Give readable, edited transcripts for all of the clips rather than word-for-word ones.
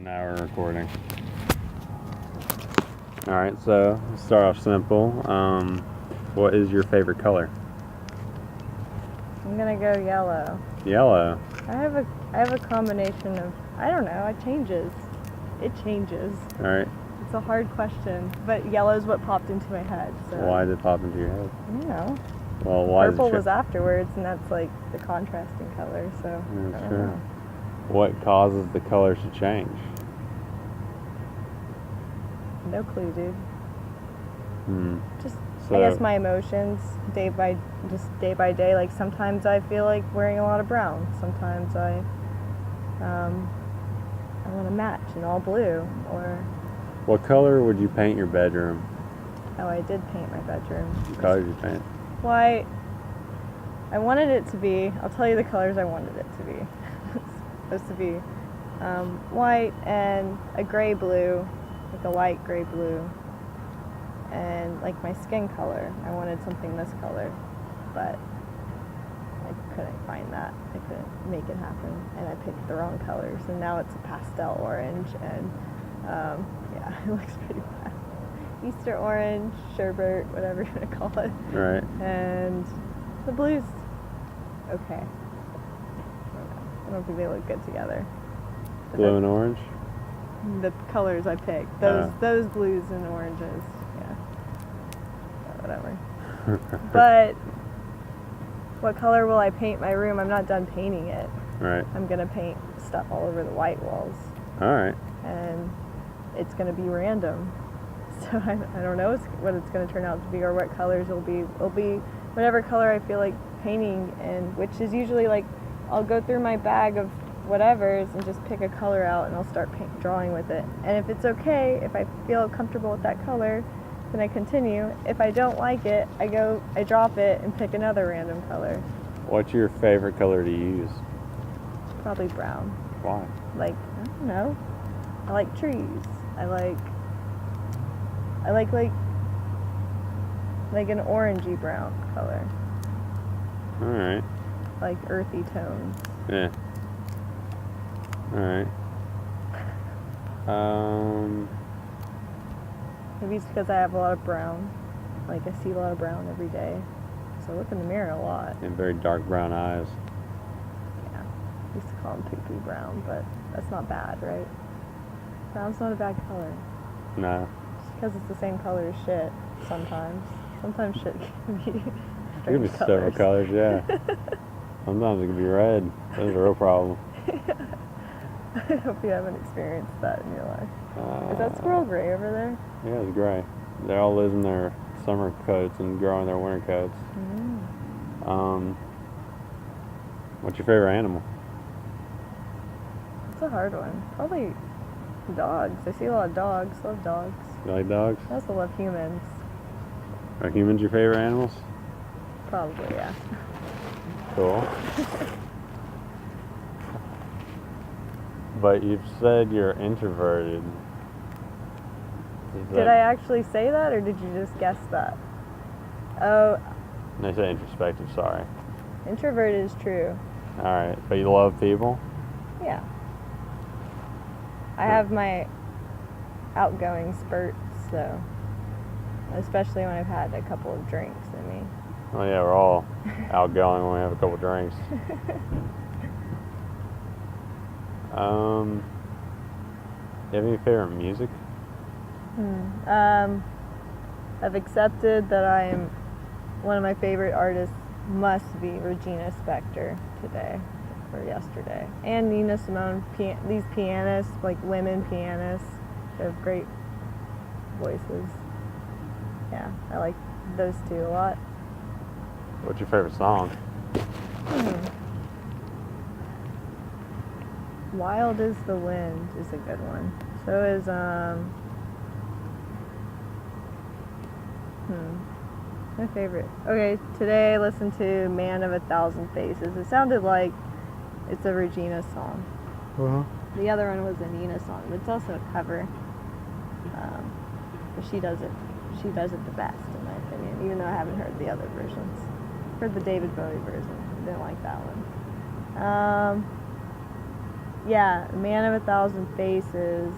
Now we're recording. Alright, so let's start off simple. What is your favorite color? I'm gonna go yellow. Yellow. I have a combination of, I don't know, it changes. It changes. Alright. It's a hard question, but yellow is what popped into my head. So Why did it pop into your head? I don't know. Well, why Purple is it was afterwards, and that's like the contrasting color. So That's I don't true. know. What causes the colors to change? No clue, dude. Just So, I guess my emotions day by day. Like sometimes I feel like wearing a lot of brown. Sometimes I want to match in all blue. Or what color would you paint your bedroom? oh, I did paint my bedroom. What color did you paint? Why? I wanted it to be. I'll tell you the colors I wanted it to be. It's supposed to be white and a gray blue, like a light gray blue, and like my skin color. I wanted something this color, but I couldn't find that. I couldn't make it happen, and I picked the wrong colors, and now it's a pastel orange, and yeah, it looks pretty bad. Easter orange, sherbet, whatever you want to call it. Right. And the blues, okay. I don't think they look good together. But Blue and orange? the colors I picked, those blues and oranges, yeah. Whatever. But what color will I paint my room? I'm not done painting it. Right. I'm gonna paint stuff all over the white walls, Alright. and it's gonna be random. So I don't know what it's gonna turn out to be or what colors it'll be. It'll be whatever color I feel like painting, and which is usually like I'll go through my bag of whatevers and just pick a color out, and I'll start drawing with it. And if it's okay, if I feel comfortable with that color, then I continue. If I don't like it, I drop it and pick another random color. What's your favorite color to use? Probably brown. Why? Like, I don't know. I like trees. I like an orangey brown color. Alright. Like earthy tones. Yeah. Alright. Maybe it's because I have a lot of brown. Like I see a lot of brown every day. So I look in the mirror a lot. And very dark brown eyes. Yeah. I used to call them poopy brown, but that's not bad, right? Brown's not a bad color. No. Just because it's the same color as shit sometimes. Sometimes shit can be It could be several colors, yeah. Sometimes it could be red. That's a real problem. I hope you haven't experienced that in your life. Is that squirrel gray over there? Yeah, it's gray. They all live in their summer coats and grow in their winter coats. What's your favorite animal? It's a hard one. Probably dogs. I see a lot of dogs. Love dogs. You like dogs? I also love humans. Are humans your favorite animals? Probably, yeah. Cool. But you've said you're introverted. Did I actually say that, or did you just guess that? Oh, I say introspective, sorry. introverted is true. Alright, but you love people? Yeah. I have my outgoing spurts, so especially when I've had a couple of drinks in me. Oh yeah, we're all outgoing when we have a couple drinks. You have any favorite music? I've accepted that one of my favorite artists must be Regina Spektor today or yesterday, and Nina Simone. These pianists, like women pianists, they have great voices. Yeah, I like those two a lot. What's your favorite song? Wild is the Wind is a good one. So is my favorite. Okay, today I listened to Man of a Thousand Faces. It sounded like it's a Regina song. The other one was a Nina song, but it's also a cover. But she does it the best, in my opinion, even though I haven't heard the other versions. Heard the David Bowie version. Didn't like that one. Yeah, Man of a Thousand Faces.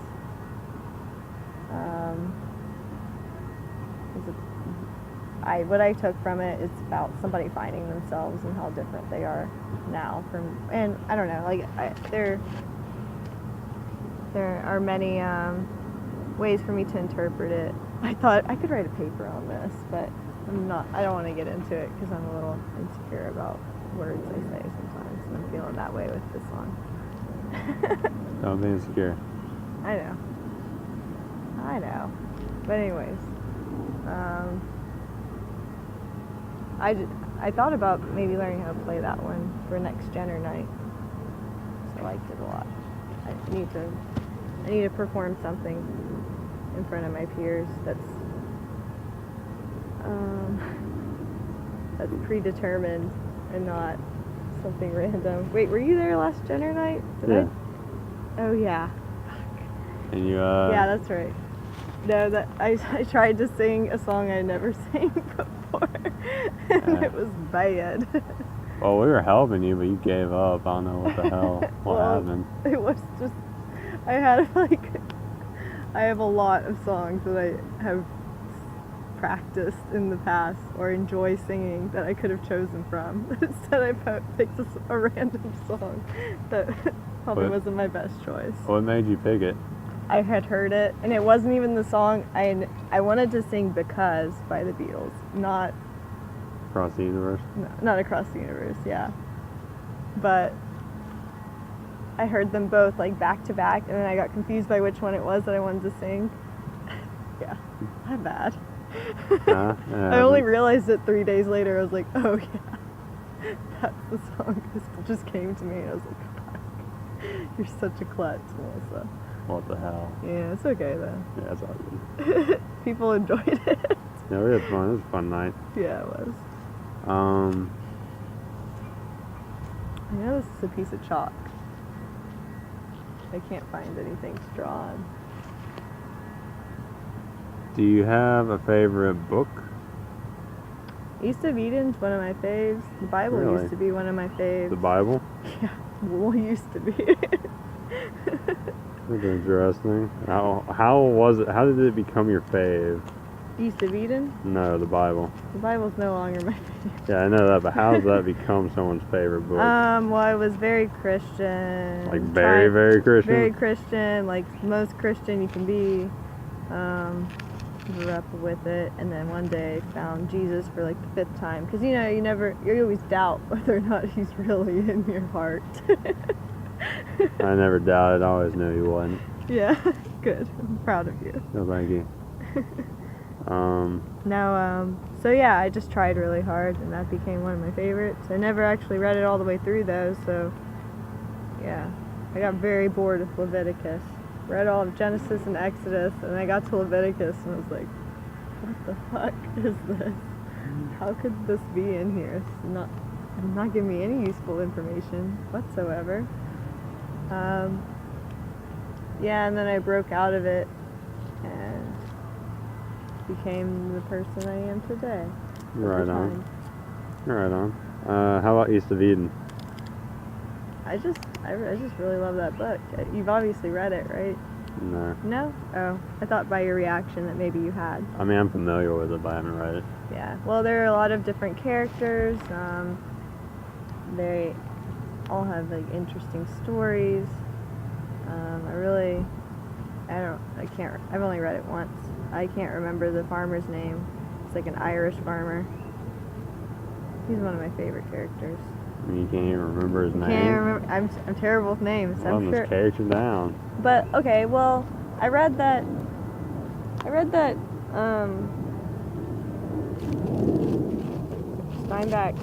What I took from it is about somebody finding themselves and how different they are now from, and I don't know, like there are many ways for me to interpret it. I thought I could write a paper on this, but I don't want to get into it because I'm a little insecure about words I say sometimes, and I'm feeling that way with this song. Don't be insecure. I know. But anyways, I thought about maybe learning how to play that one for next Jenner night. So I liked it a lot. I need to perform something in front of my peers that's predetermined and not something random. Wait, were you there last Jenner night? Yeah. Oh yeah. And you Yeah, that's right. No, that I tried to sing a song I never sang before, and it was bad. Well, we were helping you, but you gave up. I don't know what the hell happened. It was just I have a lot of songs that I have practiced in the past or enjoy singing that I could have chosen from. Instead, I picked a random song that probably wasn't my best choice. What made you pick it? I had heard it, and it wasn't even the song. I wanted to sing Because by the Beatles, not Across the Universe? No, not Across the Universe, yeah. But I heard them both like back to back, and then I got confused by which one it was that I wanted to sing. Yeah, I'm bad. I only realized it 3 days later. I was like, oh yeah, that's the song. It just came to me, and I was like, fuck, you're such a klutz, Melissa. What the hell? Yeah, it's okay though. Yeah, it's all good. People enjoyed it. Yeah, we had fun. It was a fun night. Yeah, it was. I know this is a piece of chalk. I can't find anything to draw on. Do you have a favorite book? East of Eden's one of my faves. The Bible Really? used to be one of my faves. The Bible? Yeah, well, used to be. That's interesting. How was it? How did it become your fave? East of Eden? No, the Bible. The Bible's no longer my favorite. Yeah, I know that, but how does that become someone's favorite book? Well, I was very Christian. Like very, very Christian? Very Christian, like most Christian you can be. Grew up with it, and then one day found Jesus for like the 5th time. Because you always doubt whether or not he's really in your heart. I never doubted. I always knew he wasn't. Yeah, good. I'm proud of you. No, thank you. So yeah, I just tried really hard, and that became one of my favorites. I never actually read it all the way through though, so yeah. I got very bored with Leviticus. Read all of Genesis and Exodus, and I got to Leviticus, and I was like, what the fuck is this? How could this be in here? It's not giving me any useful information whatsoever. Yeah, and then I broke out of it and became the person I am today. Right on. Right on. How about East of Eden? I just really love that book. You've obviously read it, right? No. No? Oh, I thought by your reaction that maybe you had. I mean, I'm familiar with it, but I haven't read it. Yeah. Well, there are a lot of different characters. They all have like interesting stories. I've only read it once. I can't remember the farmer's name. It's like an Irish farmer. He's one of my favorite characters. You can't even remember his name? Can't remember. I'm terrible with names. Well, I'm sure. let's character down. But okay, well, I read that. Steinbeck.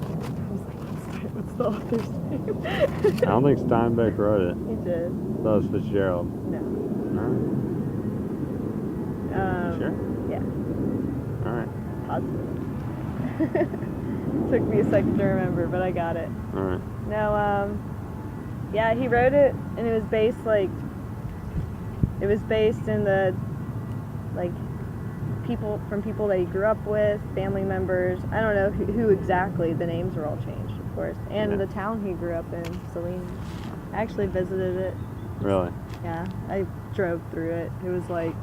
What's the author's name? I don't think Steinbeck wrote it. He did. That was Fitzgerald. No. No? Sure? Yeah. Alright. Positive. Took me a second to remember, but I got it. Alright. No, yeah, he wrote it, and it was based in the, like, people that he grew up with, family members. I don't know who exactly. The names were all changed, of course. And Yeah. the town he grew up in, Saline. I actually visited it Really? Yeah, I drove through it. It was like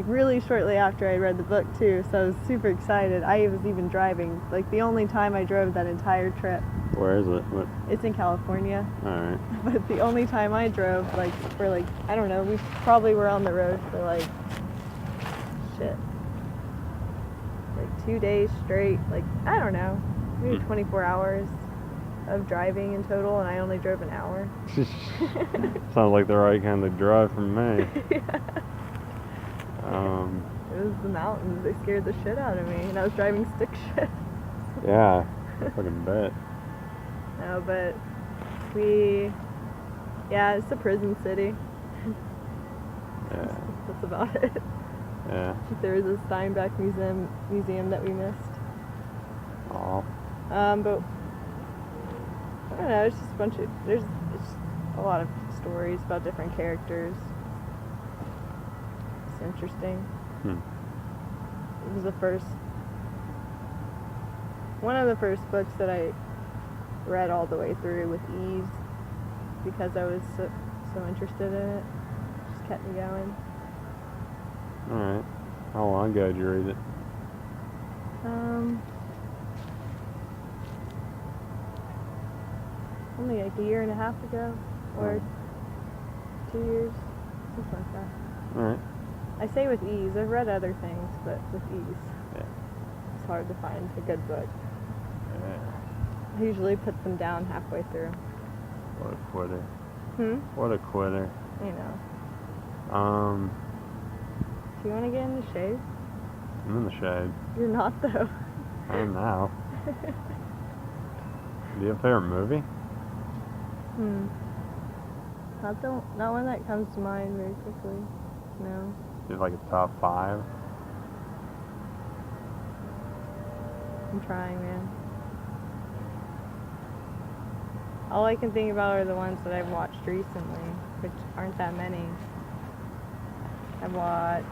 really shortly after I read the book too, so I was super excited. I was even driving, like the only time I drove that entire trip. Where is it? What? It's in California, Alright. but the only time I drove, like, for like, I don't know, we probably were on the road for like, shit, like 2 days straight, like, I don't know, maybe 24 hours of driving in total, and I only drove an hour. Sounds like the right kind of drive from me. Yeah. It was the mountains. They scared the shit out of me, and I was driving stick shift. Yeah, fucking bet. No, but it's a prison city. Yeah. That's about it. Yeah. There was a Steinbeck museum that we missed. Aw. But I don't know. It's just it's a lot of stories about different characters. It's interesting. It was one of the first books that I read all the way through with ease because I was so interested in it. Just kept me going. Alright. How long ago did you read it? Only like a year and a half ago, or 2 years, something like that. Alright. I say with ease. I've read other things, but with ease. Yeah. It's hard to find a good book. Yeah. I usually put them down halfway through. What a quitter. Hmm? What a quitter. You know. Do you want to get in the shade? I'm in the shade. You're not, though. I am now. Do you have a favorite movie? Not one that comes to mind very quickly. No. Do you have like a top 5? I'm trying, man. All I can think about are the ones that I've watched recently, which aren't that many. I've watched...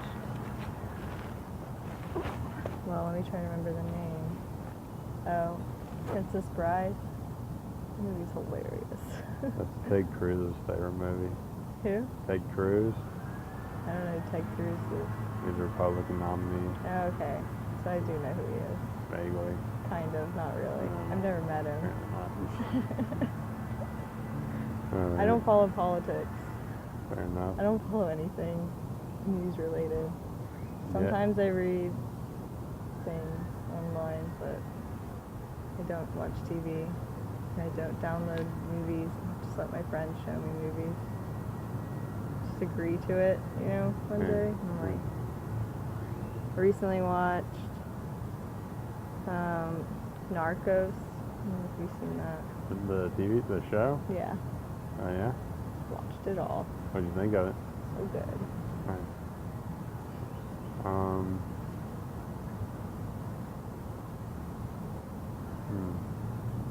Well, let me try to remember the name. Oh, Princess Bride. The movie's hilarious. That's Ted Cruz's favorite movie. Who? Ted Cruz. I don't know who Ted Cruz is. He's a Republican nominee. Oh, okay. So I do know who he is. Vaguely. Kind of, not really. I've never met him. I don't follow politics. Fair enough. I don't follow anything news related. Sometimes I read things online, but I don't watch TV. I don't download movies. I just let my friends show me movies. Just agree to it, you know, one day. I'm like, recently watched Narcos. I don't know if you've seen that. The show? Yeah. Oh yeah? Watched it all. What'd you think of it? So good. Right.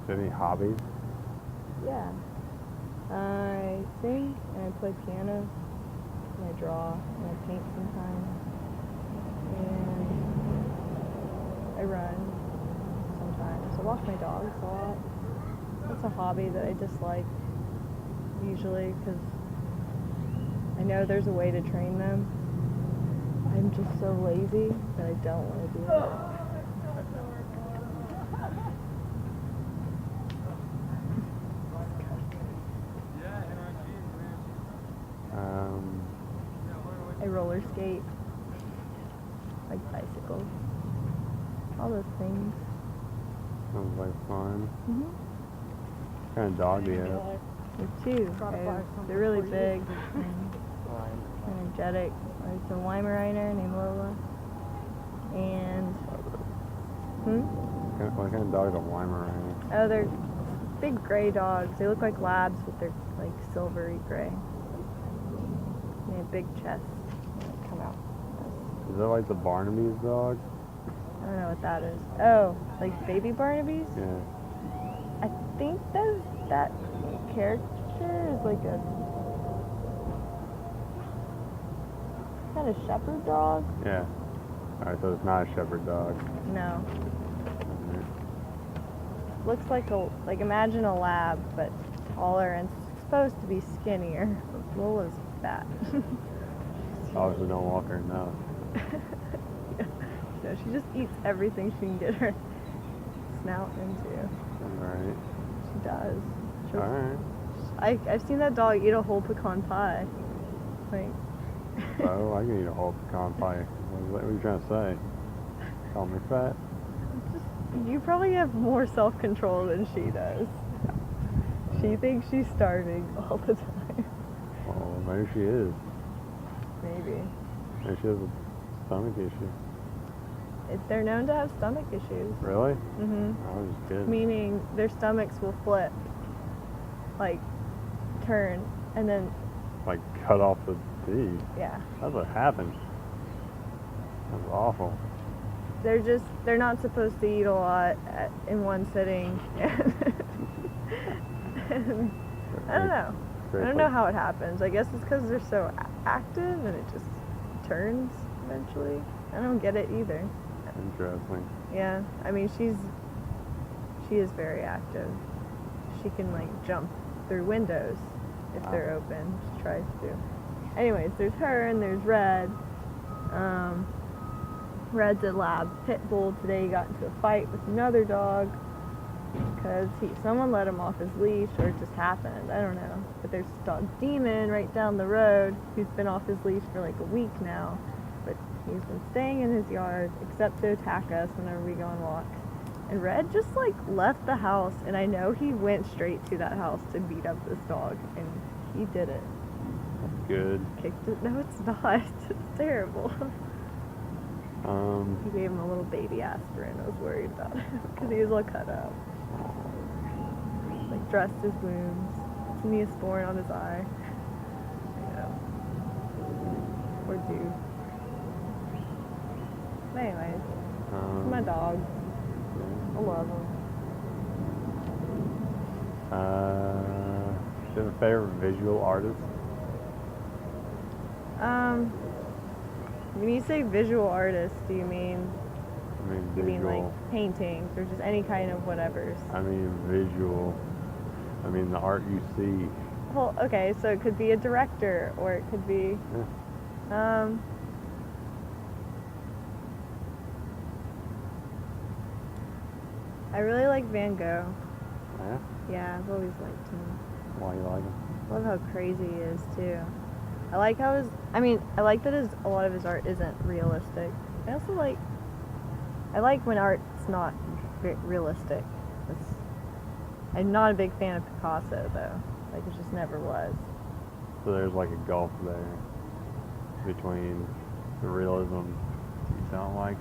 Do you have any hobbies? Yeah. I sing and I play piano and I draw and I paint sometimes. And I run sometimes. I walk my dogs a lot. That's a hobby that I dislike usually because I know there's a way to train them. I'm just so lazy that I don't want to do it. I roller skate, like bicycles, all those things. Sounds like fun. Mhm. What kind of dog do you have? Me too. They're really big and energetic. There's a Weimaraner named Lola. And What kind of dog is a Weimaraner? oh, they're big gray dogs. They look like labs, but they're like silvery gray. They have big chests. They come out. Is that like the Barnaby's dog? I don't know what that is. Oh, like baby Barnaby's? Yeah. I think that character is like a kind of shepherd dog. Yeah. Alright, so it's not a shepherd dog. No. Looks like imagine a lab, but taller and supposed to be skinnier. Lola's fat. Obviously don't walk her enough. No, she just eats everything she can get her snout into. Alright. She does. She'll- Alright. I've seen that dog eat a whole pecan pie. Like. So I can eat a whole pecan pie. What are you trying to say? Call me fat? You probably have more self-control than she does. She thinks she's starving all the time. Well, maybe she is. Maybe. Maybe she has a stomach issue. They're known to have stomach issues. Really? Mm-hmm. I was just kidding. Meaning their stomachs will flip, like turn, and then Like cut off the teeth. yeah, That's what happened. That's awful. they're not supposed to eat a lot in one sitting. And I don't know. I don't know how it happens. I guess it's because they're so active and it just turns eventually. I don't get it either. Interesting. Yeah, I mean she is very active. She can like jump through windows if they're open. She tries to. Anyways, there's her and there's Red. Red's a lab pit bull. Today he got into a fight with another dog because someone let him off his leash, or it just happened. I don't know. But there's this dog Demon right down the road who's been off his leash for like a week now. But he's been staying in his yard except to attack us whenever we go on walks. And Red just like left the house, and I know he went straight to that house to beat up this dog, and he did it. That's good. Kicked it. No, it's not. It's terrible. He gave him a little baby aspirin. I was worried about it because he was all cut up. Like dressed his wounds. Neosporin on his eye. You know. Poor dude. But anyways, my dog. I love him. Do you have a favorite visual artist? When you say visual artist, do you mean I mean you visual. mean like paintings or just any kind of whatevers? I mean visual. I mean the art you see. Well, okay, so it could be a director or it could be I really like Van Gogh. Yeah? Yeah, I've always liked him. Why you like him? Love how crazy he is too. I like how I like that a lot of his art isn't realistic. I also I like when art's not realistic. I'm not a big fan of Picasso though. Like it just never was. So there's like a gulf there between the realism you don't like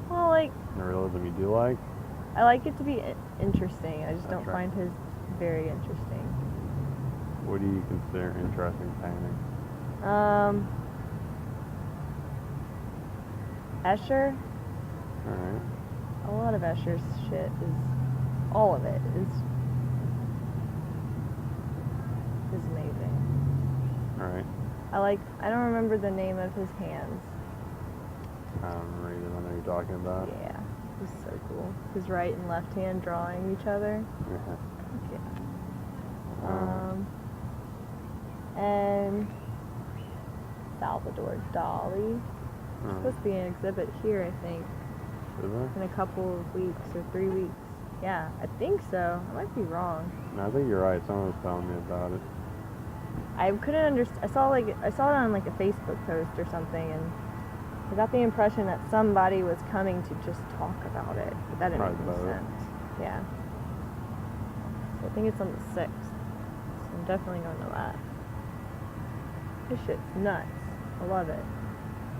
Well, like and the realism you do like. I like it to be interesting. I just That's don't right. find his very interesting. What do you consider interesting painting? Escher. Alright. A lot of Escher's shit all of it is amazing. Alright. I don't remember the name of his hands. I don't remember either. I know you're talking about. Yeah, he's so cool. His right and left hand drawing each other. Yeah. Yeah. And Salvador Dali. It's supposed to be an exhibit here, I think, Is there? in a couple of weeks or 3 weeks. Yeah, I think so. I might be wrong. No, I think you're right. Someone was telling me about it. I couldn't understand. I saw it on like a Facebook post or something, and I got the impression that somebody was coming to just talk about it, but that didn't Right, make any about it. sense. Yeah. So I think it's on the 6th. So I'm definitely going to that. This shit's nuts. I love it.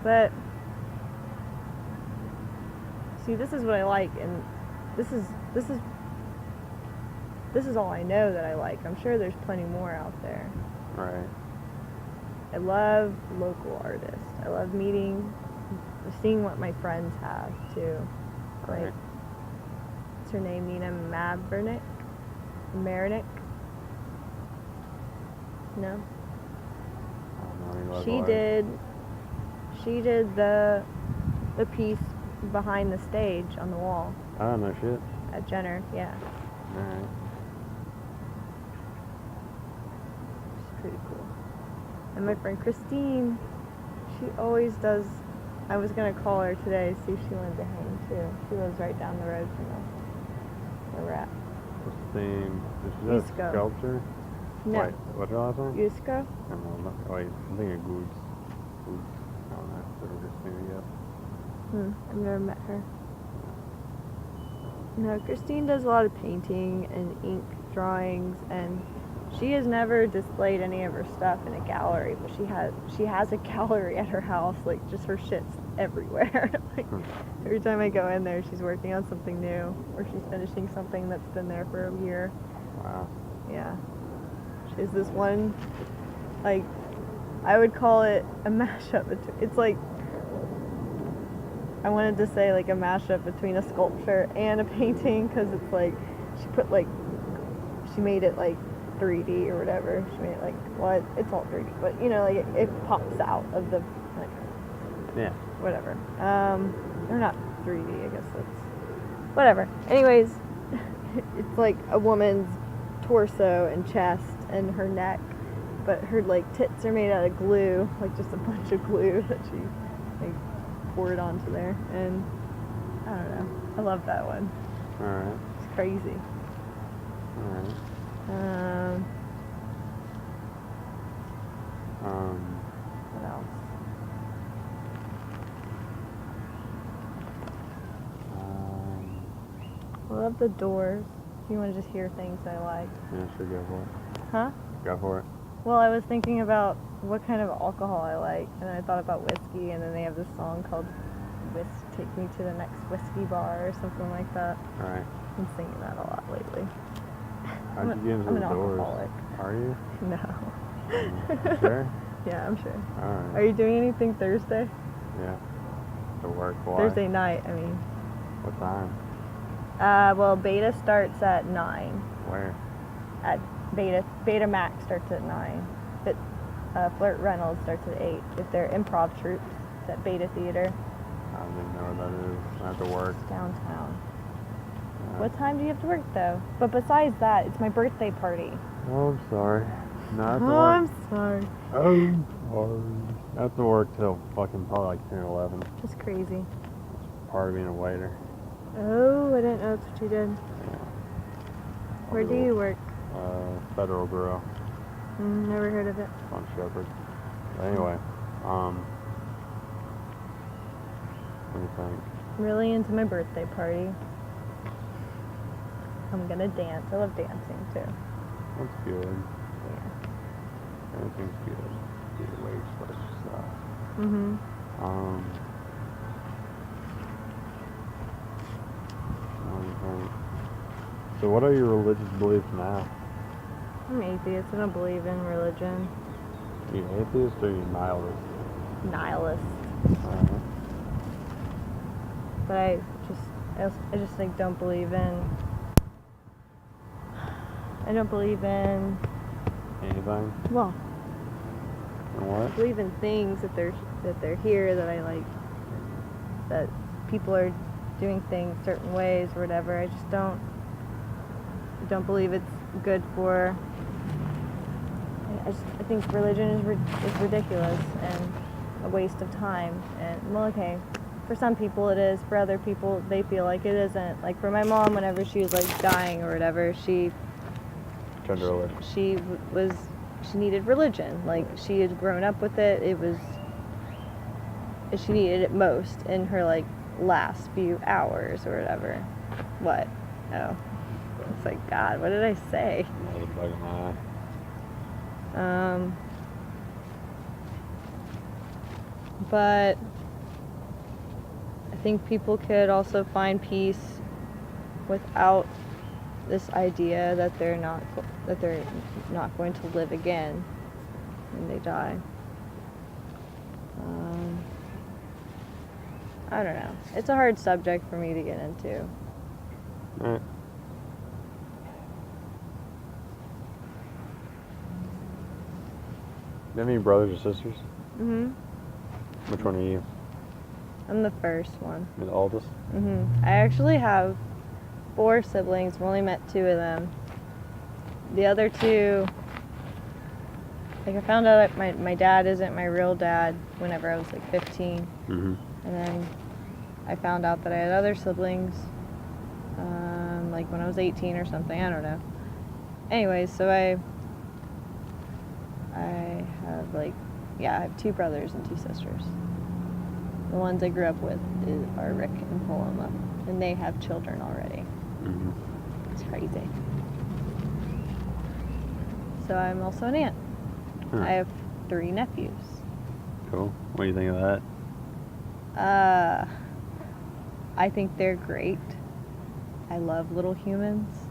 But see, this is what I like, and this is all I know that I like. I'm sure there's plenty more out there. Right. I love local artists. I love seeing what my friends have too. Like, Right. what's her name? Nina Marinick? No? I don't know any local She artists. did the piece behind the stage on the wall Oh, no shit. at Jenner. Yeah, Alright. it's pretty cool. And my friend Christine, she always does. I was gonna call her today, see if she wanted to hang too. She lives right down the road from us, where we're at. Christine, is she a Yusko. sculptor? No, Wait, what's her last name? Yusko? No, wait, I'm thinking Goods. Goods. I don't know. Never Christina yet. I've never met her. No, Christine does a lot of painting and ink drawings, and she has never displayed any of her stuff in a gallery, but she has a gallery at her house, like just her shit's everywhere. Like every time I go in there, she's working on something new, or she's finishing something that's been there for a year. Wow. Yeah. She has this one, like, I would call it a mashup. It's like, I wanted to say like a mashup between a sculpture and a painting, because it's like, she made it like 3D or whatever. She made it like, well, it's all 3D, but you know, like it pops out of the, like, Yeah. whatever. Or not 3D, I guess that's, whatever. Anyways, it's like a woman's torso and chest and her neck, but her like tits are made out of glue, like just a bunch of glue that she like poured onto there, and I don't know. I love that one. Alright. It's crazy. Alright. What else? I love the Doors. If you want to just hear things I like. Yeah, sure, go for it. Huh? Go for it. Well, I was thinking about what kind of alcohol I like, and I thought about whiskey, and then they have this song called Take Me to the Next Whiskey Bar or something like that. Alright. I've been singing that a lot lately. How'd you get into I'm the an Doors? alcoholic. Are you? No. Sure? Yeah, I'm sure. Alright. Are you doing anything Thursday? Yeah. To work, why? Thursday night, I mean. What time? Well, Beta starts at 9. Where? At Beta Max starts at 9. But Flirt Reynolds starts at 8. If they're improv troops, it's at Beta Theater. I don't even know where that is. I have to work. It's downtown. Yeah. What time do you have to work though? But besides that, it's my birthday party. Oh, I'm sorry. No, I have to Oh, work. I'm sorry. Oh, I'm sorry. I have to work till fucking probably like 10 or 11. That's crazy. Part of being a waiter. Oh, I didn't know that's what you did. Yeah. Where do you work? Federal Grill Never heard of it. on Shepherd. But anyway, what do you think? I'm really into my birthday party. I'm gonna dance. I love dancing too. That's good. Yeah. Everything's good. Good way for stuff. Mhm. What do you think? So what are your religious beliefs now? I'm atheist. I don't believe in religion. Are you atheist or are you nihilist? Nihilist. Alright. But I just like don't believe in. I don't believe in. Anything? Well, And I what? believe in things that they're here, that I like, that people are doing things certain ways or whatever. I just don't believe it's good for. I think religion is ridiculous and a waste of time. And well, okay, for some people it is. For other people, they feel like it isn't. Like for my mom, whenever she was like dying or whatever, she needed religion. Like she had grown up with it. She needed it most in her like last few hours or whatever. What? Oh, it's like, God, what did I say? Motherfucking lie. But I think people could also find peace without this idea that they're not going to live again when they die. I don't know. It's a hard subject for me to get into. Alright. Do you have any brothers or sisters? Mhm. Which one are you? I'm the first one. You're the oldest? I actually have 4 siblings. I've only met 2 of them. The other 2, Like, I found out that my dad isn't my real dad whenever I was like 15. Mm-hmm. And then I found out that I had other siblings, like when I was 18 or something. I don't know. Anyways, so I have I have 2 brothers and 2 sisters. The ones I grew up with are Rick and Paloma, and they have children already. Mm-hmm. It's crazy. So I'm also an aunt. Huh. I have 3 nephews. Cool. What do you think of that? I think they're great. I love little humans,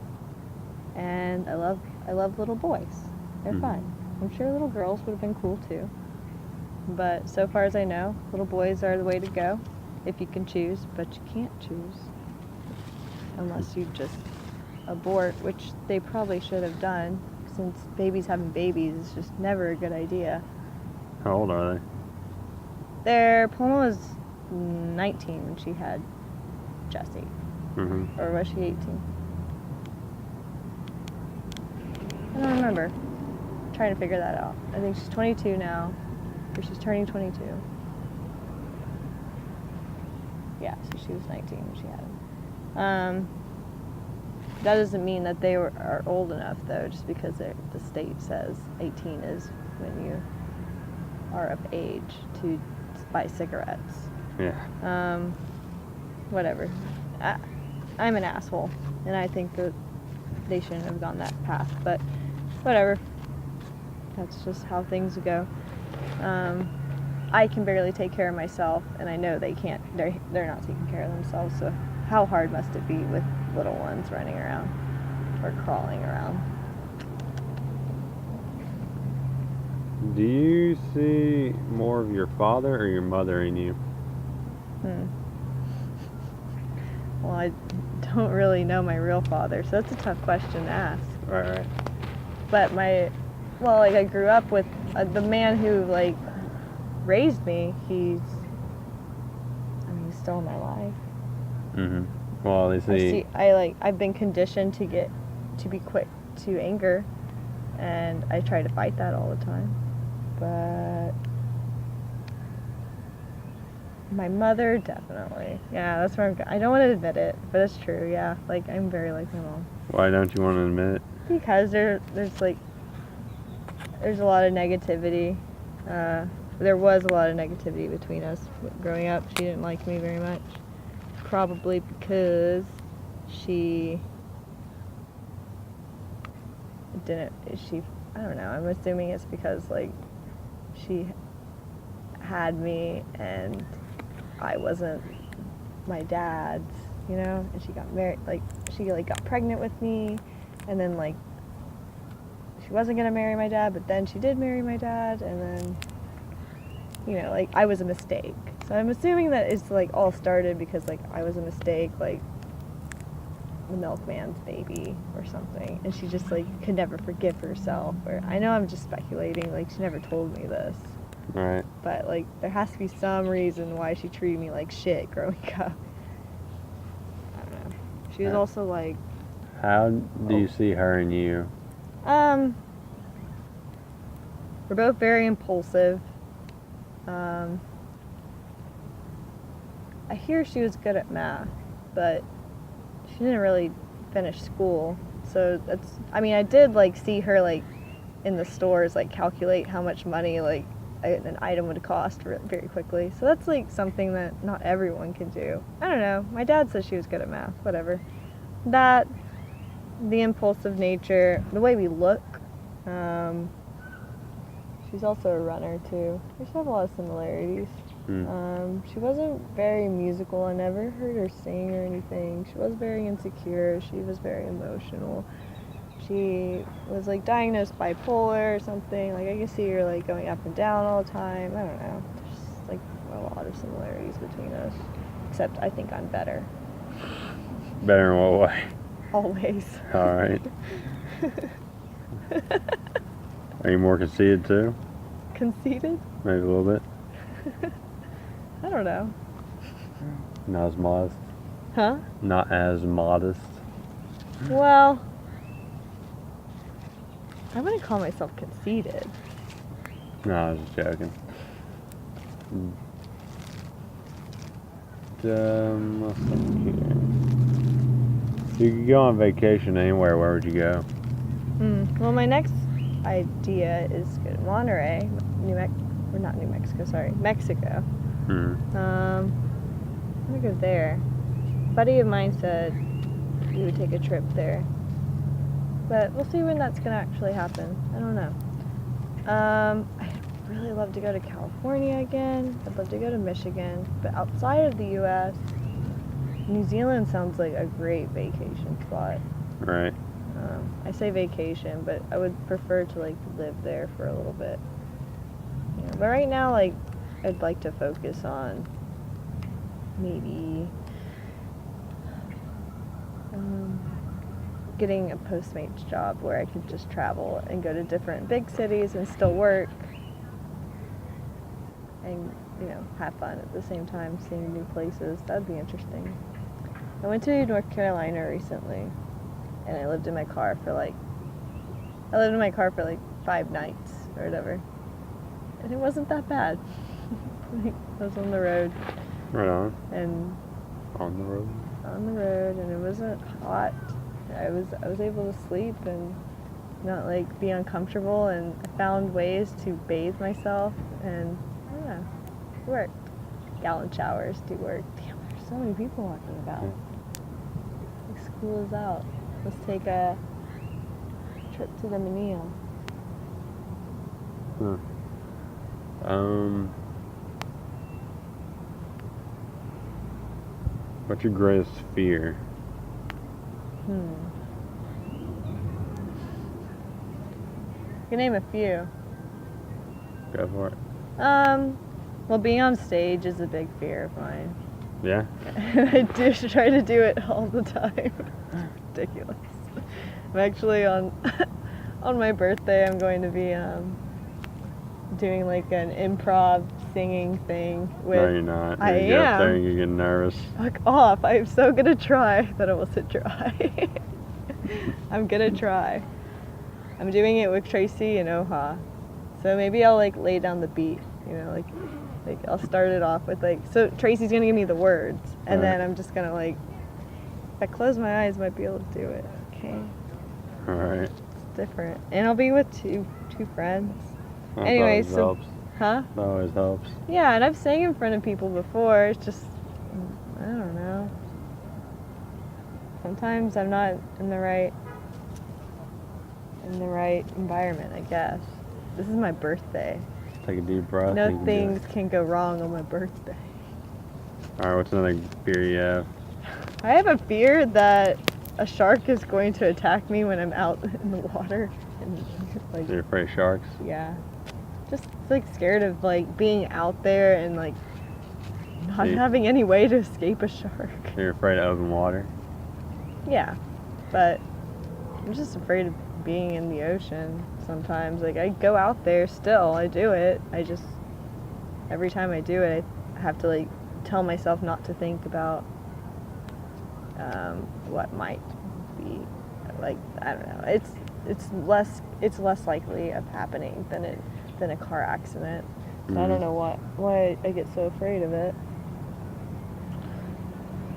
and I love little boys. They're Mhm. fun. I'm sure little girls would have been cool too. But so far as I know, little boys are the way to go if you can choose, but you can't choose unless you just abort, which they probably should have done, since babies having babies is just never a good idea. How old are they? Paloma was 19 when she had Jesse. Mm-hmm. Or was she 18? I don't remember. I'm trying to figure that out. I think she's 22 now, or she's turning 22. Yeah, so she was 19 when she had him. That doesn't mean that they are old enough, though, just because the state says 18 is when you are of age to buy cigarettes. Yeah. Whatever. I'm an asshole, and I think that they shouldn't have gone that path, but whatever. That's just how things go. I can barely take care of myself, and I know they can't. They're not taking care of themselves, so how hard must it be with little ones running around or crawling around? Do you see more of your father or your mother in you? Well, I don't really know my real father, so that's a tough question to ask. Right. But I grew up with the man who raised me. He's still in my life. Mm-hmm. Well, they see. I've been conditioned to be quick to anger, and I try to fight that all the time. But my mother, definitely. Yeah, that's where I don't want to admit it, but it's true. Yeah, I'm very like my mom. Why don't you want to admit it? Because there's a lot of negativity. There was a lot of negativity between us growing up. She didn't like me very much. Probably because I don't know, I'm assuming it's because she had me and I wasn't my dad's, and she got married, she got pregnant with me, and then she wasn't gonna marry my dad, but then she did marry my dad, and then I was a mistake. So I'm assuming that it's all started because I was a mistake, the milkman's baby or something, and she just could never forgive herself. Or I know I'm just speculating, she never told me this. Right. But there has to be some reason why she treated me like shit growing up. I don't know. She was also How do you see her and you? we're both very impulsive. I hear she was good at math, but she didn't really finish school. So I did see her in the stores calculate how much money an item would cost very quickly. So that's something that not everyone can do. I don't know. My dad says she was good at math. Whatever. That, the impulsive nature, the way we look. She's also a runner too. We just have a lot of similarities. She wasn't very musical. I never heard her sing or anything. She was very insecure. She was very emotional. She was diagnosed bipolar or something. I can see her going up and down all the time. I don't know. There's a lot of similarities between us. Except I think I'm better. Better in what way? Always. All right. Are you more conceited too? Conceited? Maybe a little bit. I don't know. Not as modest. Huh? Not as modest. Well, I wouldn't call myself conceited. No, I was just joking. Let's think here. You could go on vacation anywhere. Where would you go? Well, my next idea is go to Monterey, Mexico. Hmm. I'm gonna go there. A buddy of mine said he would take a trip there, but we'll see when that's gonna actually happen. I don't know. I'd really love to go to California again. I'd love to go to Michigan, but outside of the U.S., New Zealand sounds like a great vacation spot. Right. I say vacation, but I would prefer to like live there for a little bit. Yeah, but right now, like, I'd like to focus on maybe getting a Postmates job where I could just travel and go to different big cities and still work and, you know, have fun at the same time, seeing new places. That'd be interesting. I went to North Carolina recently, and I lived in my car for like 5 nights or whatever, and it wasn't that bad. I was on the road. Right on. And on the road. And it wasn't hot. I was able to sleep and not like be uncomfortable, and I found ways to bathe myself, and yeah, it worked. Gallon showers do work. Damn, there's so many people walking about. Like, school is out. Let's take a trip to the Menil. Huh. What's your greatest fear? I can name a few. Go for it. Well, being on stage is a big fear of mine. Yeah? I do try to do it all the time. It's ridiculous. I'm actually on my birthday, I'm going to be doing like an improv singing thing with. No, you're not. I You get up there am. and you get nervous. Fuck off. I'm so gonna try that I wasn't try. I'm gonna try. I'm doing it with Tracy and Oha. So maybe I'll like lay down the beat, you know, like I'll start it off with like, so Tracy's gonna give me the words, and Right. then I'm just gonna like, if I close my eyes, I might be able to do it. Okay. Alright. It's different. And I'll be with two friends. That Anyway, always so- helps. Huh? That always helps. Yeah, and I've sang in front of people before. It's just, I don't know. Sometimes I'm not in the right environment, I guess. This is my birthday. Take a deep breath. No you can do things can go wrong on my birthday. it. Alright, what's another fear you have? I have a fear that a shark is going to attack me when I'm out in the water. And like, You're afraid of sharks? yeah. Just like scared of like being out there and like not See? having any way to escape a shark. You're afraid of open water? Yeah, but I'm just afraid of being in the ocean sometimes. Like, I go out there still, I do it. I just, every time I do it, I have to like tell myself not to think about what might be, like, I don't know. It's less likely of happening than a car accident. So I don't know why I get so afraid of it.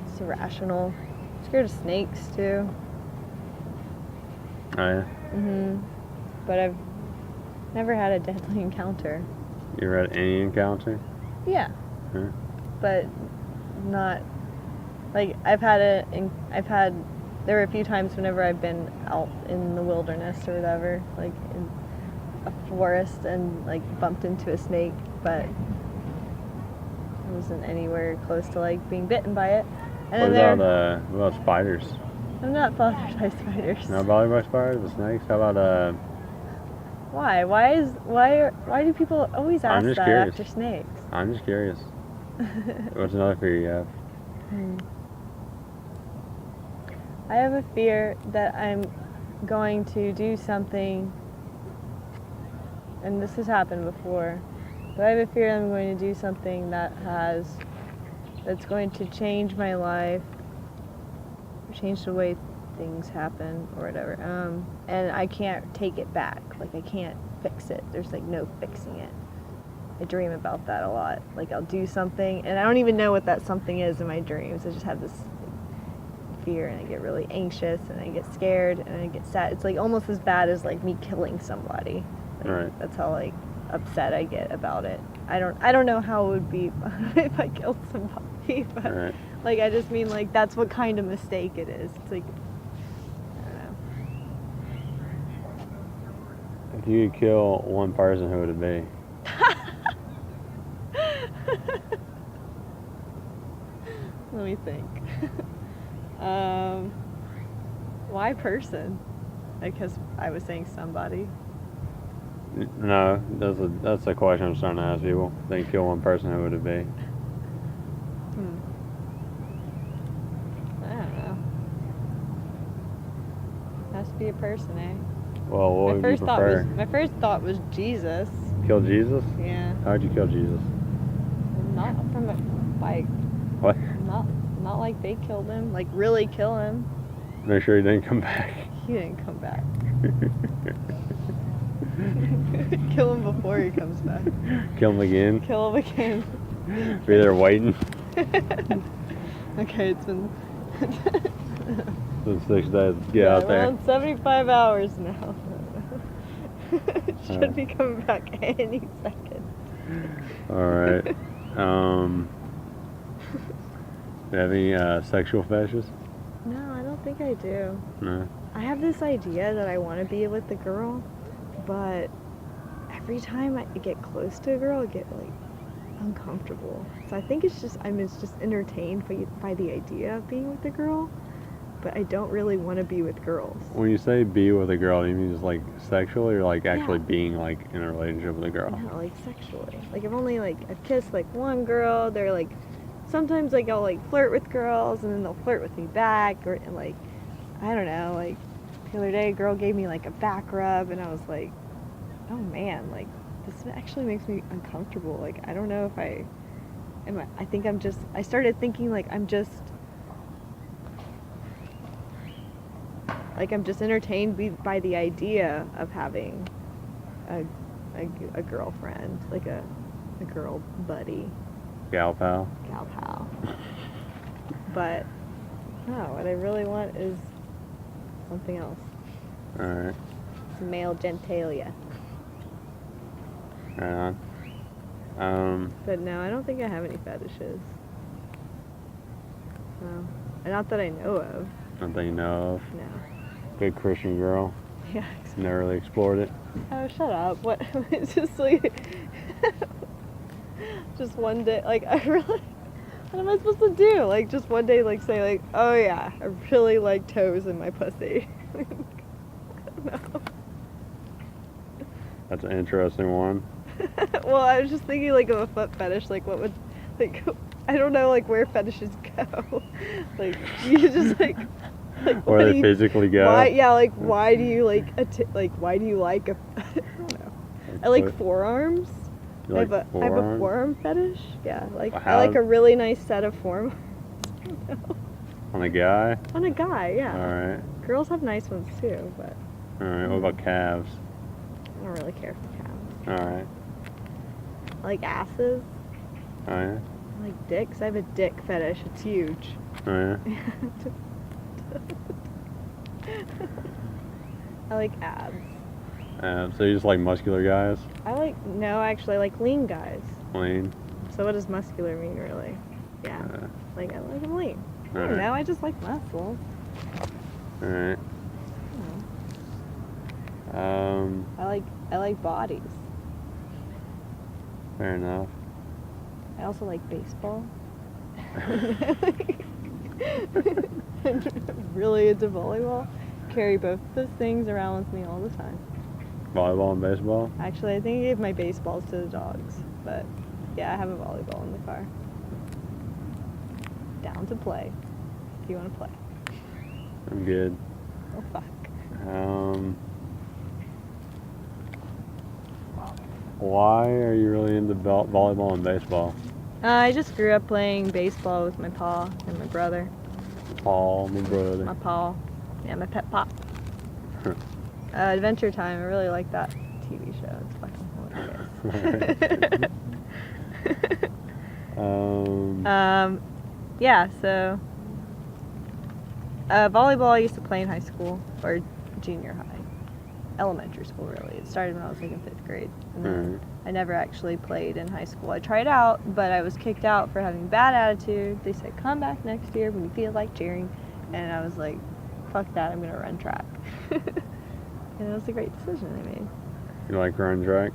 It's irrational. I'm scared of snakes too. Oh yeah? But I've never had a deadly encounter. You ever had any encounter? Yeah. Huh? But not like there were a few times whenever I've been out in the wilderness or whatever, like in a forest, and like bumped into a snake, but I wasn't anywhere close to like being bitten by it. And What about spiders? I'm not bothered by spiders. Not bothered by spiders, but snakes? How about Why? Why do people always ask just that curious. after snakes? I'm just curious. What's another fear you have? I have a fear that I'm going to do something, and this has happened before, but I have a fear that I'm going to do something that's going to change my life, change the way things happen or whatever, and I can't take it back. Like, I can't fix it. There's like no fixing it. I dream about that a lot. Like I'll do something and I don't even know what that something is in my dreams. I just have this fear and I get really anxious and I get scared and I get sad. It's like almost as bad as like me killing somebody. Like, Right. That's how like upset I get about it. I don't know how it would be if I killed somebody, but Right. like I just mean like that's what kind of mistake it is. It's like I don't know. If you could kill one person, who would it be? Let me think. Why person? Because I was saying somebody. No, that's a question I'm starting to ask people. If they could kill one person, who would it be? I don't know. Has to be a person, eh? Well, what would you prefer? My first thought was Jesus. Kill Jesus? Yeah. How'd you kill Jesus? Not from a like What? not like they killed him. Like really kill him. Make sure he didn't come back. He didn't come back. Kill him before he comes back. Kill him again. Kill him again. Be there waiting. Okay, it's been For 6 days. Get out there. around 75 hours now. Should be coming back any second. Alright. Do you have any sexual fetishes? No, I don't think I do. No. I have this idea that I want to be with the girl, but every time I get close to a girl, I get like uncomfortable. So I think it's just entertained by the idea of being with a girl, but I don't really want to be with girls. When you say be with a girl, do you mean just like sexually or like actually Yeah. being like in a relationship with a girl? No, like sexually. Like I've kissed like one girl. They're like sometimes like I'll like flirt with girls and then they'll flirt with me back or and, like I don't know, like the other day a girl gave me like a back rub and I was like, oh man, like this actually makes me uncomfortable. Like I don't know if I think I started thinking like I'm just entertained by the idea of having a girlfriend, like a girl buddy, Gal pal? gal pal. But no, what I really want is something else. Alright. Some male genitalia. Right on. But no, I don't think I have any fetishes. No. Not that I know of. Not that you know of. No. Good Christian girl. Yeah. Never really explored it. Oh, shut up. What? It's just like... just one day, like, I really... What am I supposed to do? Like, just one day, like, say, like, oh yeah, I really like toes in my pussy. No. That's an interesting one. Well, I was just thinking, like, of a foot fetish. Like, what would... Like, I don't know, like, where fetishes go. Like, you just, like... Where they physically go. Why, yeah, like, why do you, like, why do you like a... I don't know. I like forearms. You I like have a forearms? forearm fetish. Yeah, like I How- like a really nice set of forearms. I don't know. On a guy? On a guy, yeah. Alright. Girls have nice ones too, but Alright. What about calves? I don't really care for calves. Alright. I like asses. Oh yeah? I like dicks. I have a dick fetish. It's huge. Oh yeah? I like abs. So you just like muscular guys? No, actually, I like lean guys. Lean? So what does muscular mean, really? Yeah, like I like them lean. I don't Alright. know, I just like muscle. Alright. I don't know. Um, I like bodies. fair enough. I also like baseball. I'm really into volleyball. Carry both of those things around with me all the time. Volleyball and baseball? Actually, I think I gave my baseballs to the dogs, but yeah, I have a volleyball in the car. Down to play. If you want to play. I'm good. Oh fuck. Why are you really into volleyball and baseball? I just grew up playing baseball with my pa and my brother. Paul, my brother. My pa. Yeah, my pet pop. Adventure Time. I really like that TV show. It's fucking hilarious. Yeah, so volleyball I used to play in high school, or junior high. Elementary school, really. It started when I was like in 5th grade. And then I never actually played in high school. I tried out, but I was kicked out for having bad attitude. They said, come back next year when you feel like cheering. And I was like, fuck that, I'm going to run track. And it was a great decision I made. You like running track?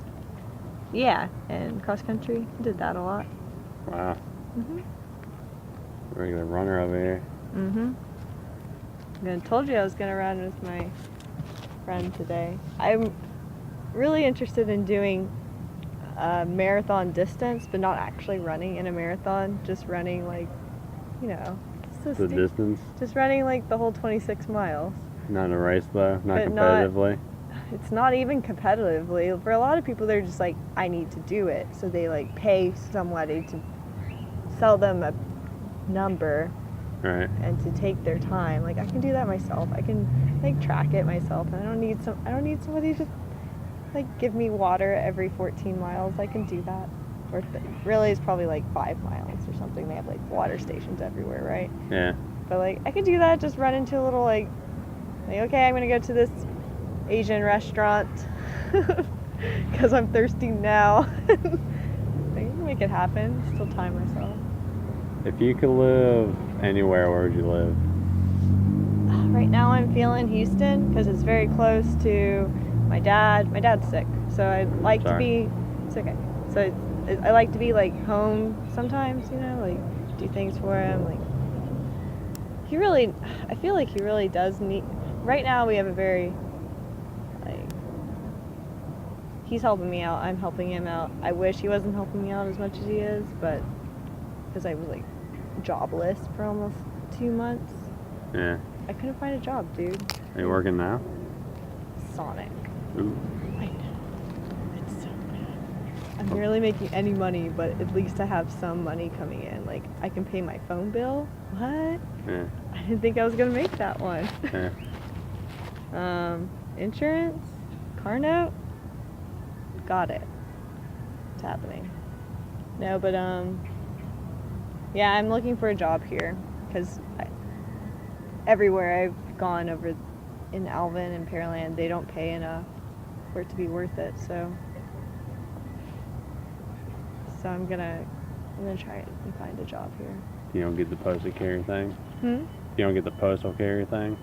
Yeah, and cross country, did that a lot. Wow. Mhm. Regular runner over here. Mhm. I told you I was going to run with my friend today. I'm really interested in doing a marathon distance, but not actually running in a marathon, just running like, you know, The distance? just running like the whole 26 miles. Not in a race though? Not But competitively? It's not even competitively. For a lot of people, they're just like, I need to do it. So they like pay somebody to sell them a number Right. and to take their time. Like I can do that myself. I can like track it myself, and I don't need somebody to like give me water every 14 miles. I can do that. Or really, it's probably like 5 miles or something. They have like water stations everywhere, right? Yeah. But like I could do that. Just run into a little like okay, I'm gonna go to this Asian restaurant because I'm thirsty now. I can make it happen. Still time myself. If you could live anywhere, where would you live? Right now I'm feeling Houston because it's very close to my dad. My dad's sick, so I'd like to be. It's okay. So I like to be like home sometimes, you know, like do things for him. Like I feel like he really does need. Right now we have a very like. He's helping me out. I'm helping him out. I wish he wasn't helping me out as much as he is, but because I was like jobless for almost 2 months. Yeah. I couldn't find a job, dude. Are you working now? Sonic. Ooh. I know. It's so bad. I'm barely making any money, but at least I have some money coming in. Like, I can pay my phone bill. What? Yeah. I didn't think I was gonna make that one. Yeah. Insurance? Car note? Got it. It's happening. No, but, yeah, I'm looking for a job here, because everywhere I've gone over in Alvin and Pearland, they don't pay enough for it to be worth it, so I'm gonna try and find a job here. You don't get the postal carrier thing? Hmm? You don't get the postal carrier thing?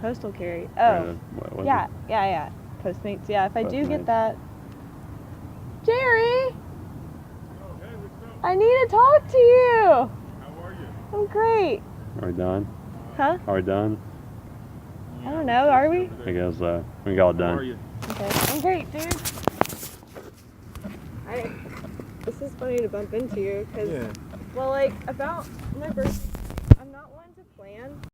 Postal carry. Or Oh. the- what was Yeah, it? yeah. Postmates. Yeah, if I do Postmates. get that. Jerry! I need to talk to you! How are you? I'm great. Are we done? Huh? Are we done? I don't know, are we? I guess we got How are done. you? Okay. I'm great, dude. This is funny to bump into you, because, Yeah. well, like, about my birthday, I'm not one to plan.